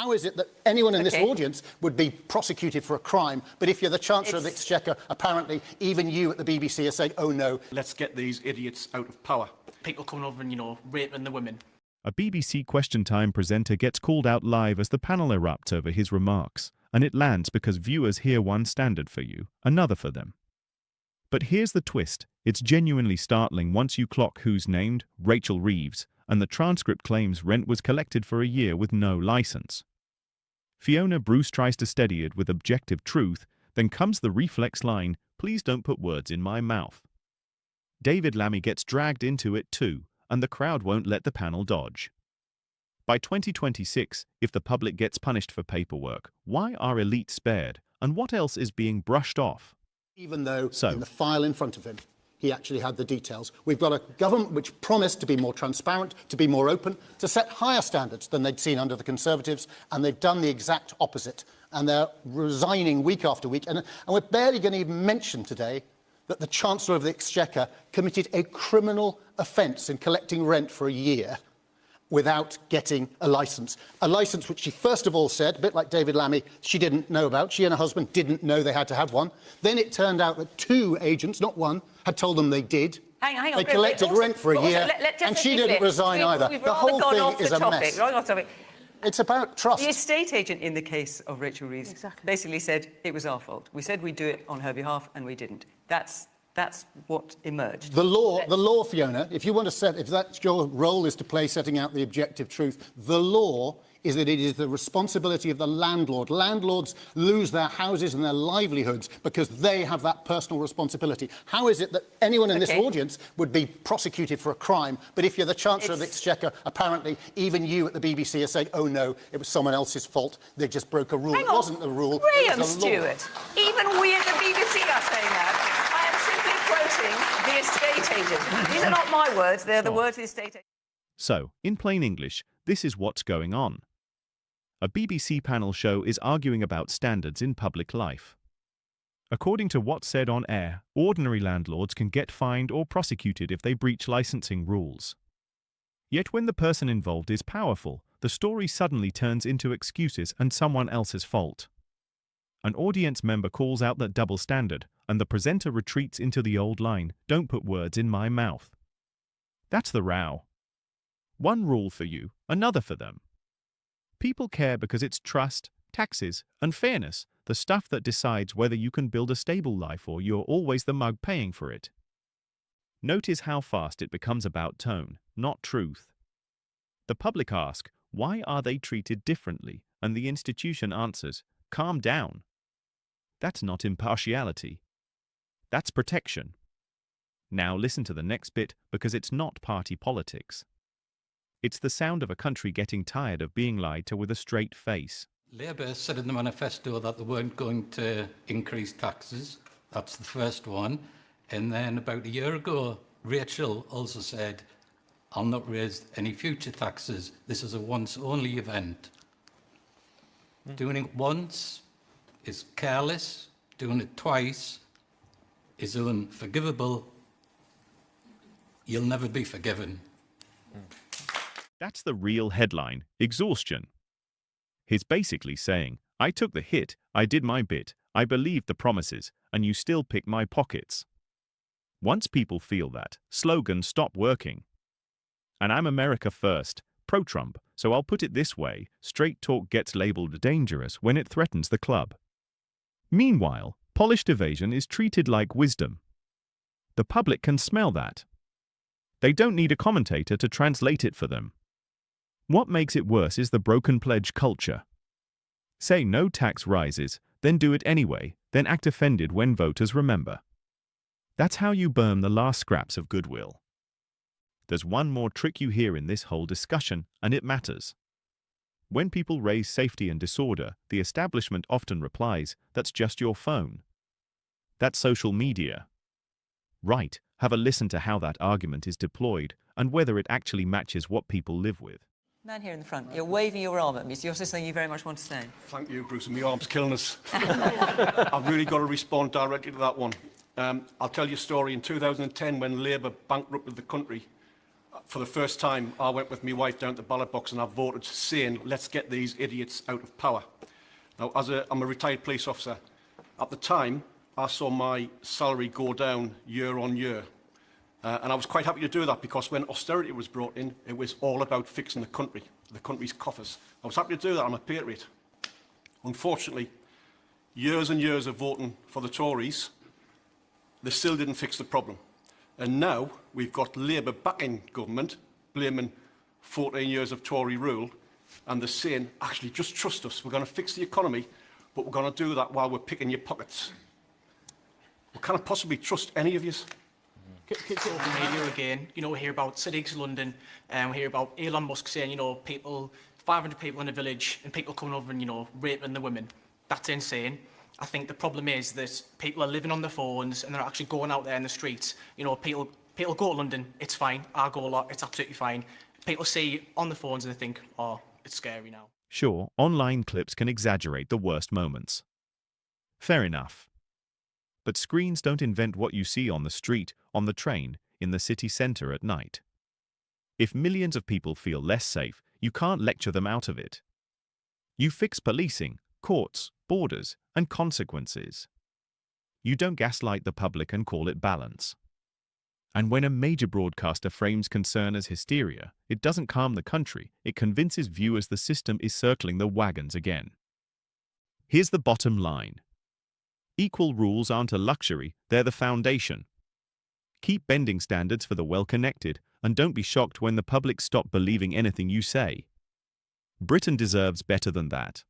How is it that anyone in this audience would be prosecuted for a crime, but if you're the Chancellor of the Exchequer, apparently even you at the BBC are saying, oh no. Let's get these idiots out of power. People coming over and, raping the women. A BBC Question Time presenter gets called out live as the panel erupts over his remarks, and it lands because viewers hear one standard for you, another for them. But here's the twist. It's genuinely startling once you clock who's named, Rachel Reeves, and the transcript claims rent was collected for a year with no license. Fiona Bruce tries to steady it with objective truth, then comes the reflex line, please don't put words in my mouth. David Lammy gets dragged into it too, and the crowd won't let the panel dodge. By 2026, if the public gets punished for paperwork, why are elites spared, and what else is being brushed off? Even though in the file in front of him, he actually had the details. We've got a government which promised to be more transparent, to be more open, to set higher standards than they'd seen under the Conservatives, and they've done the exact opposite. And they're resigning week after week. And we're barely going to even mention today that the Chancellor of the Exchequer committed a criminal offence in collecting rent for a year without getting a licence. A licence which she first of all said, a bit like David Lammy, she didn't know about. She and her husband didn't know they had to have one. Then it turned out that 2 agents, not one, had told them they did. Hang on, they collected rent for a year, and she didn't resign either. The whole thing is a mess. It's about trust. The estate agent in the case of Rachel Reeves basically said it was our fault. We said we'd do it on her behalf, and we didn't. That's what emerged. The law, Fiona, if you want to set, if that's your role is to play setting out the objective truth, the law is that it is the responsibility of the landlord. Landlords lose their houses and their livelihoods because they have that personal responsibility. How is it that anyone in this audience would be prosecuted for a crime, but if you're the Chancellor of the Exchequer, apparently even you at the BBC are saying, oh no, it was someone else's fault, they just broke a rule. It wasn't the rule, Graham it was a law. Stewart, even we at the BBC are saying that. I am simply quoting the estate agent. These are not my words, they're the words of the estate agent. So, in plain English, this is what's going on. A BBC panel show is arguing about standards in public life. According to what's said on air, ordinary landlords can get fined or prosecuted if they breach licensing rules. Yet when the person involved is powerful, the story suddenly turns into excuses and someone else's fault. An audience member calls out that double standard, and the presenter retreats into the old line, don't put words in my mouth. That's the row. One rule for you, another for them. People care because it's trust, taxes, and fairness, the stuff that decides whether you can build a stable life or you're always the mug paying for it. Notice how fast it becomes about tone, not truth. The public ask, why are they treated differently? And the institution answers, calm down. That's not impartiality. That's protection. Now listen to the next bit because it's not party politics. It's the sound of a country getting tired of being lied to with a straight face. Labour said in the manifesto that they weren't going to increase taxes. That's the first one. And then about a year ago, Rachel also said, I'll not raise any future taxes. This is a once-only event. Doing it once is careless. Doing it twice is unforgivable. You'll never be forgiven. That's the real headline, exhaustion. He's basically saying, I took the hit, I did my bit, I believed the promises, and you still pick my pockets. Once people feel that, slogans stop working. And I'm America first, pro-Trump, so I'll put it this way, straight talk gets labeled dangerous when it threatens the club. Meanwhile, polished evasion is treated like wisdom. The public can smell that. They don't need a commentator to translate it for them. What makes it worse is the broken pledge culture. Say no tax rises, then do it anyway, then act offended when voters remember. That's how you burn the last scraps of goodwill. There's one more trick you hear in this whole discussion, and it matters. When people raise safety and disorder, the establishment often replies, that's just your phone. That's social media. Right, have a listen to how that argument is deployed and whether it actually matches what people live with. Man here in the front, you're waving your arm at me, so you're saying you very much want to say. Thank you, Bruce, and my arm's killing us. I've really got to respond directly to that one. I'll tell you a story. In 2010, when Labour bankrupted the country, for the first time, I went with my wife down to the ballot box and I voted saying, let's get these idiots out of power. Now, I'm a retired police officer. At the time, I saw my salary go down year on year. And I was quite happy to do that because when austerity was brought in, it was all about fixing the country's coffers. I was happy to do that. I'm a patriot. Unfortunately, years and years of voting for the Tories, they still didn't fix the problem. And now we've got Labour back in government, blaming 14 years of Tory rule, and they're saying, actually, just trust us. We're going to fix the economy, but we're going to do that while we're picking your pockets. We can't possibly trust any of you. Over media again, you know, we hear about cities, London, and we hear about Elon Musk saying, you know, 500 people in a village, and people coming over and, you know, raping the women. That's insane. I think the problem is that people are living on their phones and they're actually going out there in the streets. You know, people go to London, it's fine. I go a lot, it's absolutely fine. People see on the phones and they think, oh, it's scary now. Sure, online clips can exaggerate the worst moments. Fair enough. But screens don't invent what you see on the street, on the train, in the city centre at night. If millions of people feel less safe, you can't lecture them out of it. You fix policing, courts, borders, and consequences. You don't gaslight the public and call it balance. And when a major broadcaster frames concern as hysteria, it doesn't calm the country, it convinces viewers the system is circling the wagons again. Here's the bottom line. Equal rules aren't a luxury, they're the foundation. Keep bending standards for the well-connected, and don't be shocked when the public stop believing anything you say. Britain deserves better than that.